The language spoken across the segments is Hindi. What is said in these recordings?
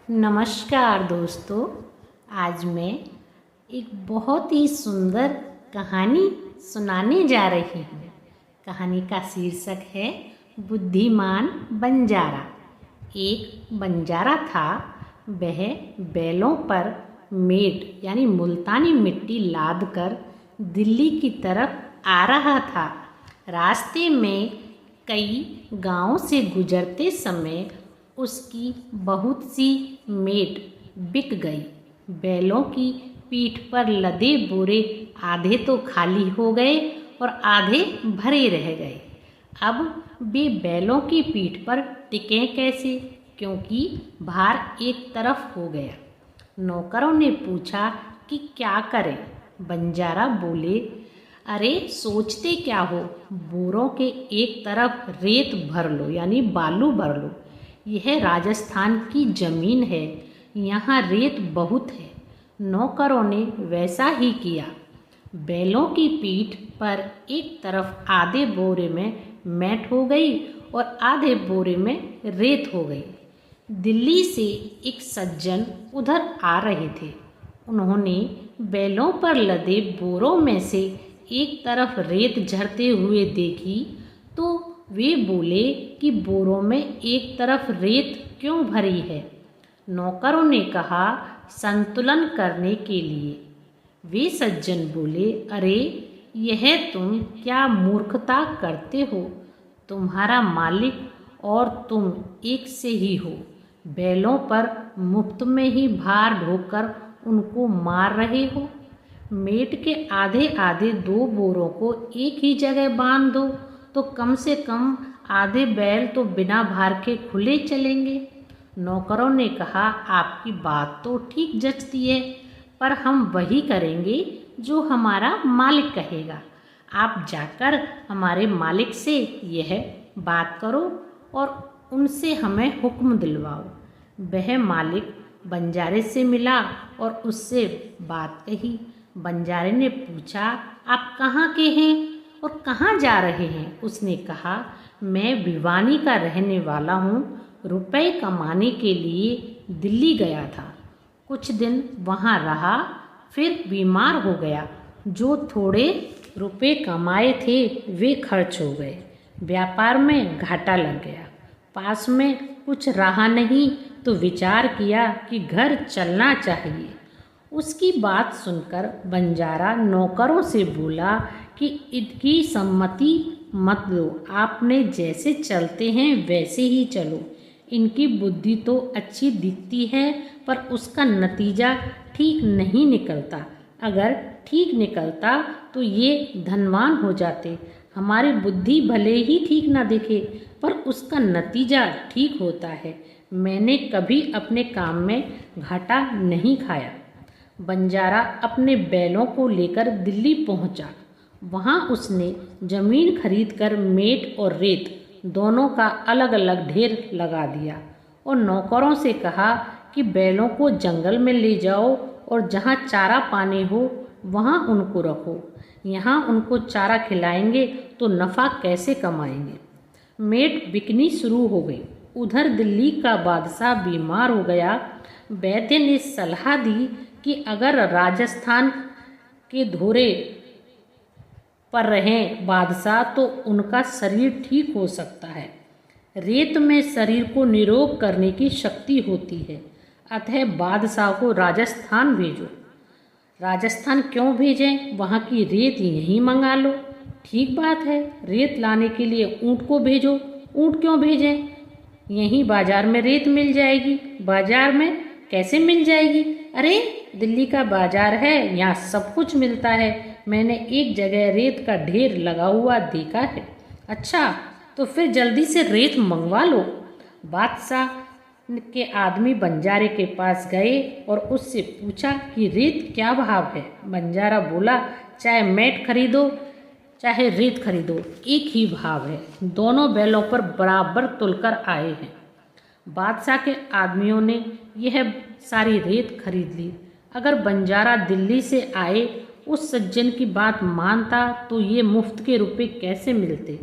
नमस्कार दोस्तों। आज मैं एक बहुत ही सुंदर कहानी सुनाने जा रही हूँ। कहानी का शीर्षक है बुद्धिमान बंजारा। एक बंजारा था। वह बैलों पर मेट यानी मुल्तानी मिट्टी लाद कर दिल्ली की तरफ आ रहा था। रास्ते में कई गांवों से गुजरते समय उसकी बहुत सी मेट बिक गई। बैलों की पीठ पर लदे बोरे आधे तो खाली हो गए और आधे भरे रह गए। अब वे बैलों की पीठ पर टिकें कैसे, क्योंकि भार एक तरफ हो गया। नौकरों ने पूछा कि क्या करें। बंजारा बोले, अरे सोचते क्या हो, बोरों के एक तरफ रेत भर लो यानी बालू भर लो। यह राजस्थान की ज़मीन है, यहाँ रेत बहुत है। नौकरों ने वैसा ही किया। बैलों की पीठ पर एक तरफ आधे बोरे में मैट हो गई और आधे बोरे में रेत हो गई। दिल्ली से एक सज्जन उधर आ रहे थे। उन्होंने बैलों पर लदे बोरों में से एक तरफ रेत झरते हुए देखी तो वे बोले कि बोरों में एक तरफ रेत क्यों भरी है। नौकरों ने कहा, संतुलन करने के लिए। वे सज्जन बोले, अरे यह तुम क्या मूर्खता करते हो। तुम्हारा मालिक और तुम एक से ही हो। बैलों पर मुफ्त में ही भार ढोकर उनको मार रहे हो। मेट के आधे आधे दो बोरों को एक ही जगह बांध दो तो कम से कम आधे बैल तो बिना भार के खुले चलेंगे। नौकरों ने कहा, आपकी बात तो ठीक जचती है, पर हम वही करेंगे जो हमारा मालिक कहेगा। आप जाकर हमारे मालिक से यह बात करो और उनसे हमें हुक्म दिलवाओ। वह मालिक बंजारे से मिला और उससे बात कही। बंजारे ने पूछा, आप कहाँ के हैं और कहाँ जा रहे हैं। उसने कहा, मैं भिवानी का रहने वाला हूँ। रुपए कमाने के लिए दिल्ली गया था। कुछ दिन वहाँ रहा, फिर बीमार हो गया। जो थोड़े रुपए कमाए थे वे खर्च हो गए। व्यापार में घाटा लग गया। पास में कुछ रहा नहीं तो विचार किया कि घर चलना चाहिए। उसकी बात सुनकर बंजारा नौकरों से बोला कि इनकी सम्मति मत लो, आपने जैसे चलते हैं वैसे ही चलो। इनकी बुद्धि तो अच्छी दिखती है पर उसका नतीजा ठीक नहीं निकलता। अगर ठीक निकलता तो ये धनवान हो जाते। हमारी बुद्धि भले ही ठीक ना दिखे पर उसका नतीजा ठीक होता है। मैंने कभी अपने काम में घाटा नहीं खाया। बंजारा अपने बैलों को लेकर दिल्ली पहुंचा। वहां उसने जमीन खरीदकर मेट और रेत दोनों का अलग अलग ढेर लगा दिया और नौकरों से कहा कि बैलों को जंगल में ले जाओ और जहां चारा पानी हो वहां उनको रखो। यहाँ उनको चारा खिलाएंगे तो नफ़ा कैसे कमाएंगे। मेट बिकनी शुरू हो गई। उधर दिल्ली का बादशाह बीमार हो गया। वैद्य ने सलाह दी कि अगर राजस्थान के धोरे पर रहें बादशाह तो उनका शरीर ठीक हो सकता है। रेत में शरीर को निरोग करने की शक्ति होती है। अतः बादशाह को राजस्थान भेजो। राजस्थान क्यों भेजें, वहाँ की रेत यहीं मंगा लो। ठीक बात है, रेत लाने के लिए ऊँट को भेजो। ऊँट क्यों भेजें, यहीं बाजार में रेत मिल जाएगी। बाजार में कैसे मिल जाएगी, अरे दिल्ली का बाजार है, यहाँ सब कुछ मिलता है। मैंने एक जगह रेत का ढेर लगा हुआ देखा है। अच्छा तो फिर जल्दी से रेत मंगवा लो। बादशाह के आदमी बंजारे के पास गए और उससे पूछा कि रेत क्या भाव है। बंजारा बोला, चाहे मेट खरीदो चाहे रेत खरीदो एक ही भाव है। दोनों बैलों पर बराबर तुलकर आए हैं। बादशाह के आदमियों ने यह सारी रेत खरीद ली। अगर बंजारा दिल्ली से आए उस सज्जन की बात मानता तो ये मुफ्त के रुपए कैसे मिलते।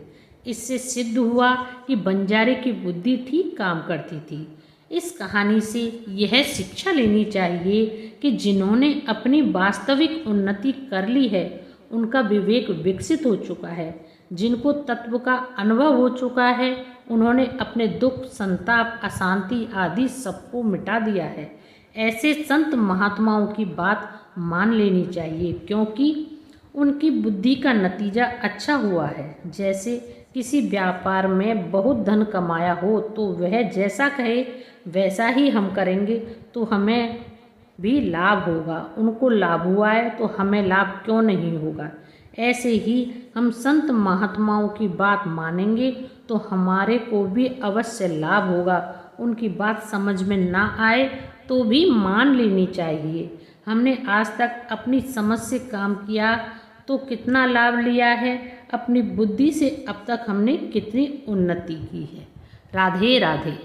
इससे सिद्ध हुआ कि बंजारे की बुद्धि ठीक काम करती थी। इस कहानी से यह शिक्षा लेनी चाहिए कि जिन्होंने अपनी वास्तविक उन्नति कर ली है उनका विवेक विकसित हो चुका है, जिनको तत्व का अनुभव हो चुका है उन्होंने अपने दुख, संताप, अशांति आदि सबको मिटा दिया है। ऐसे संत महात्माओं की बात मान लेनी चाहिए क्योंकि उनकी बुद्धि का नतीजा अच्छा हुआ है। जैसे किसी व्यापार में बहुत धन कमाया हो तो वह जैसा कहे वैसा ही हम करेंगे तो हमें भी लाभ होगा, उनको लाभ हुआ है तो हमें लाभ क्यों नहीं होगा। ऐसे ही हम संत महात्माओं की बात मानेंगे तो हमारे को भी अवश्य लाभ होगा। उनकी बात समझ में ना आए तो भी मान लेनी चाहिए। हमने आज तक अपनी समझ से काम किया तो कितना लाभ लिया है, अपनी बुद्धि से अब तक हमने कितनी उन्नति की है। राधे राधे।